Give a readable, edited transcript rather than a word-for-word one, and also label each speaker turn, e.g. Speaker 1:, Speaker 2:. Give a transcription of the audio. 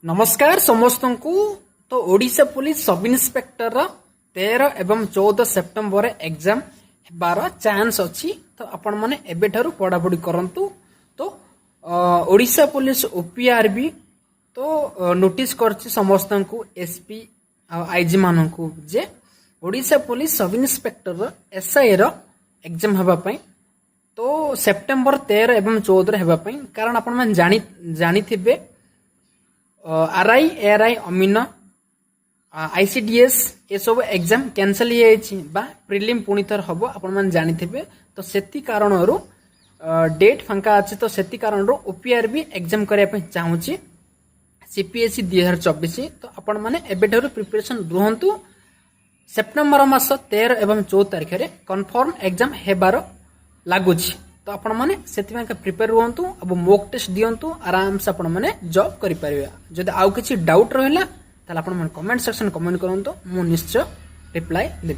Speaker 1: नमस्कार समस्त को। तो ओडिशा पुलिस सब इन्स्पेक्टर 13 एवं 14 सेप्टेम्बर एग्जाम बार चांस अच्छी। तो आपण माने एबे ठारू पढ़ापढ़ी करंतु। तो ओडिशा पुलिस ओपीआरबी तो नोटिस करछि समस्त को एसपी आईजी मान को जे Odisha police sub inspector SI रो एग्जाम हेबा पई तो सेप्टेम्बर 13 एवं 14 हेबा पई। कारण आपण मान जानी थिबे आरआई एआरआई अमीन आईसीडीएस ये सब एग्जाम कैंसल बा प्रिलिम पुणी थर हम आपण मैंने जानी थे। तो सेति कारण डेट फांका अच्छे तो सेति कारण ओपीआरबी एग्जाम करने चाहूँगी सीपीएसई 2024। तो आपण मैंने एबेठारु प्रिपरेशन रुहतु। सेप्टेम्बर मास 13 एवं 14 तारिख में कन्फर्म एग्जाम हेबार लगुच। तो आपण मैंने से प्रिपेयर रुहतु। अब मॉक टेस्ट दिंतु आराम से आपण मैंने जॉब करें। जदि आउ किसी डाउट रहा ताले आपण मैंने कमेंट सेक्शन कमेंट करंतु मु निश्चय रिप्लाई देबी।